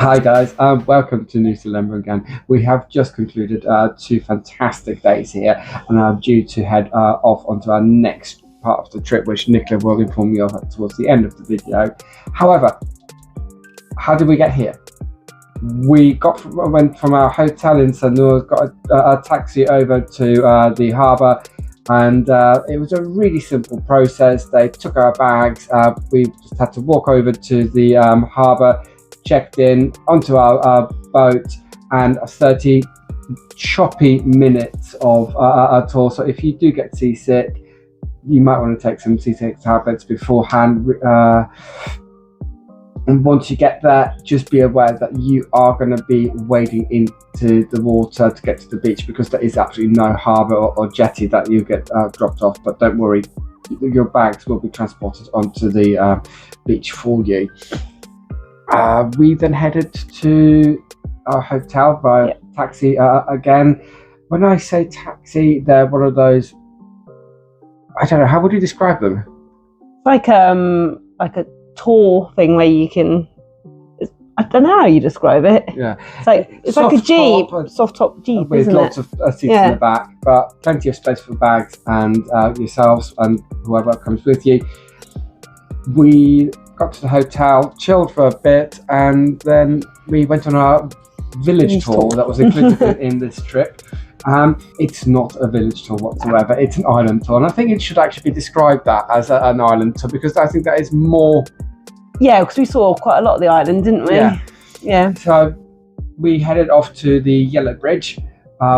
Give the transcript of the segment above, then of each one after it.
Hi guys, welcome to Nusa Lembongan. We have just concluded 2 fantastic days here and are due to head off onto our next part of the trip, which Nicola will inform you of towards the end of the video. However, how did we get here? We went from our hotel in Sanur, got a taxi over to the harbour, and it was a really simple process. They took our bags, we just had to walk over to the harbour, checked in onto our boat, and 30 choppy minutes of a tour. So if you do get seasick, you might want to take some seasick tablets beforehand. And once you get there, just be aware that you are going to be wading into the water to get to the beach, because there is absolutely no harbour or jetty that you get dropped off. But don't worry, your bags will be transported onto the beach for you. We then headed to our hotel via taxi again. When I say taxi, they're one of those, I don't know, how would you describe them? Like a tour thing where you can, I don't know how you describe it. Yeah, it's like a jeep, soft top jeep, with isn't lots it? of seats in the back, but plenty of space for bags and yourselves and whoever comes with you. We got to the hotel, chilled for a bit, and then we went on our village tour that was included in this trip. It's not a village tour whatsoever, it's an island tour, and I think it should actually be described that as an island tour, because I think that is more... Yeah, because we saw quite a lot of the island, didn't we? Yeah. So we headed off to the Yellow Bridge,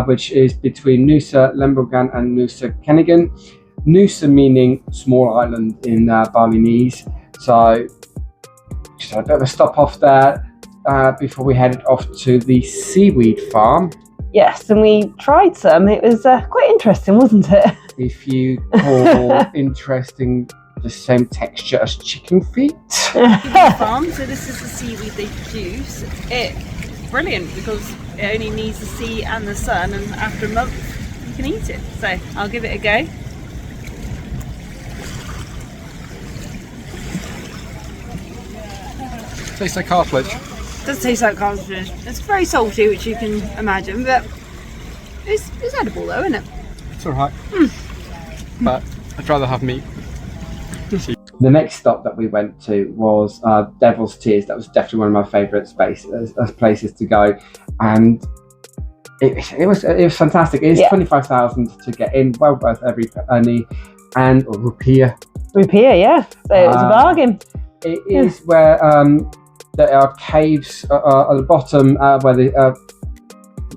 which is between Nusa Lembongan and Nusa Ceningan. Nusa meaning small island in Balinese. So just had a bit of a stop off there before we headed off to the seaweed farm. Yes, and we tried some. It was quite interesting, wasn't it? If you call interesting the same texture as chicken feet. Farm. So this is the seaweed they produce. It's brilliant because it only needs the sea and the sun, and after a month you can eat it. So I'll give it a go. Tastes like cartilage. It does taste like cartilage. It's very salty, which you can imagine, but it's edible though, isn't it? It's alright. But I'd rather have meat. The next stop that we went to was Devil's Tears. That was definitely one of my favourite places to go, and it was fantastic. It is 25,000 to get in, well worth every penny, and rupiah. Rupiah, yeah. So it was a bargain. It is where there are caves at the bottom where the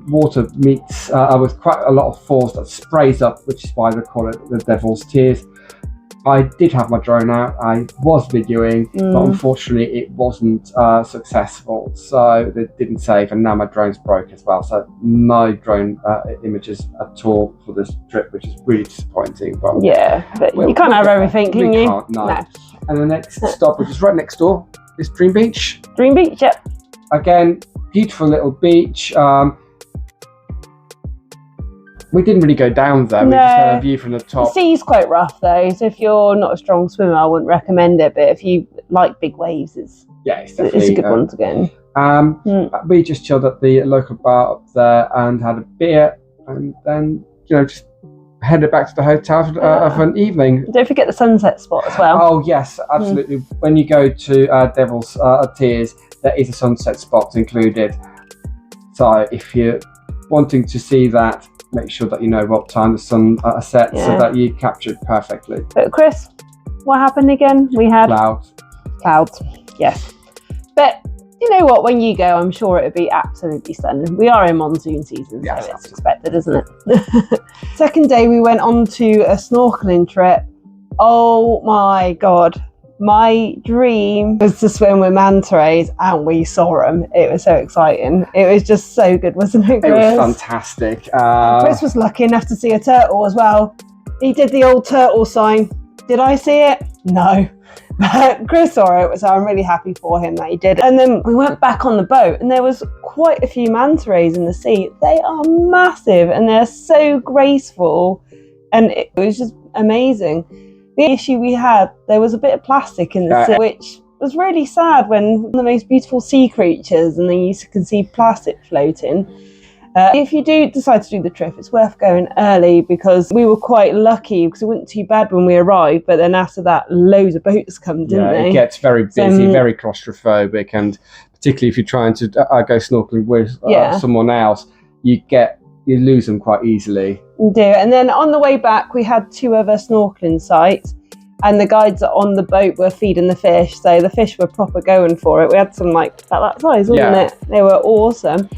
water meets with quite a lot of force that sprays up, which is why they call it the Devil's Tears. I did have my drone out, I was videoing, but unfortunately it wasn't successful, so they didn't save, and now my drone's broke as well, so no drone images at all for this trip, which is really disappointing. But but you can't have everything, can you? Can't, no. And the next stop, which is right next door, is Dream Beach. Dream Beach, yep. Again, beautiful little beach. We didn't really go down there, we just had a view from the top. The sea's quite rough though, so if you're not a strong swimmer, I wouldn't recommend it, but if you like big waves, it's a good one to go in. We just chilled at the local bar up there and had a beer, and then, just headed back to the hotel for an evening. Don't forget the sunset spot as well. Oh yes, absolutely. When you go to Devil's Tears, there is a sunset spot included. So if you're wanting to see that, make sure that you know what time the sun sets so that you capture it perfectly. But Chris, what happened again? We had clouds, yes. But you know what, when you go, I'm sure it'll be absolutely stunning. We are in monsoon season, so it's expected, isn't it? Second day, we went on to a snorkeling trip. Oh my God. My dream was to swim with manta rays, and we saw them. It was so exciting. It was just so good, wasn't it, Chris? It was fantastic. Chris was lucky enough to see a turtle as well. He did the old turtle sign. Did I see it? No. But Chris saw it, so I'm really happy for him that he did. And then we went back on the boat, and there was quite a few manta rays in the sea. They are massive, and they're so graceful, and it was just amazing. The issue we had, there was a bit of plastic in the sea, which was really sad when the most beautiful sea creatures, and then you can see plastic floating. If you do decide to do the trip, it's worth going early, because we were quite lucky because it wasn't too bad when we arrived, but then after that loads of boats come, didn't they? It gets very busy, very claustrophobic, and particularly if you're trying to go snorkeling with someone else, you lose them quite easily. You do. And then on the way back we had 2 other snorkeling sites, and the guides on the boat were feeding the fish, so the fish were proper going for it. We had some like about that size, wasn't it? They were awesome.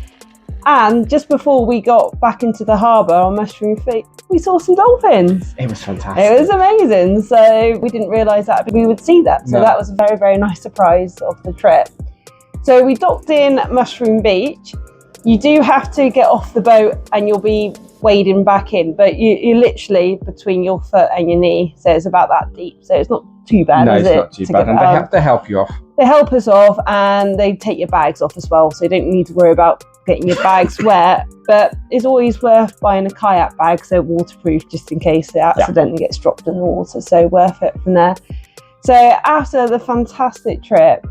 And just before we got back into the harbour on Mushroom Feet, we saw some dolphins. It was fantastic. It was amazing. So we didn't realise that we would see that. So that was a very, very nice surprise of the trip. So we docked in Mushroom Beach. You do have to get off the boat and you'll be wading back in, but you're literally between your foot and your knee. So it's about that deep. So it's not too bad, is it? No, it's not too bad. And they help you off. They help us off, and they take your bags off as well. So you don't need to worry about getting your bags wet, but it's always worth buying a kayak bag, so waterproof, just in case it accidentally gets dropped in the water. So worth it from there. So after the fantastic trip,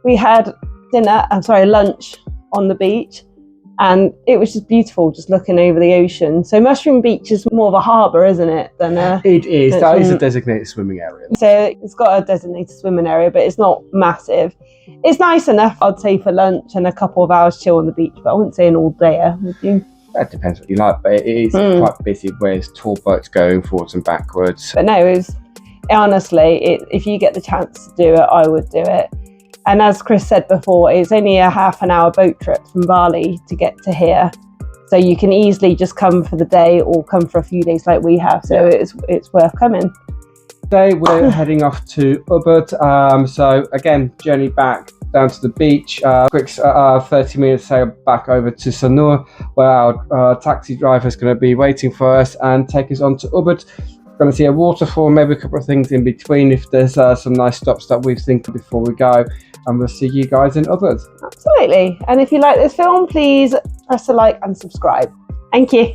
we had lunch on the beach, and it was just beautiful, just looking over the ocean. So Mushroom Beach is more of a harbour, isn't it? It is. That is a designated swimming area. So it's got a designated swimming area, but it's not massive. It's nice enough, I'd say, for lunch and a couple of hours chill on the beach, but I wouldn't say an all dayer, would you? That depends what you like, but it is quite busy where there's tour boats going forwards and backwards. But no, honestly, if you get the chance to do it, I would do it. And as Chris said before, it's only a half an hour boat trip from Bali to get to here. So you can easily just come for the day or come for a few days like we have. So it's worth coming. Today we're heading off to Ubud. So again, journey back down to the beach. Quick 30-minute sail back over to Sanur, where our taxi driver is going to be waiting for us and take us on to Ubud. We're going to see a waterfall, maybe a couple of things in between if there's some nice stops that we've think before we go. And we'll see you guys in Ubud. Absolutely. And if you like this film, please press a like and subscribe. Thank you.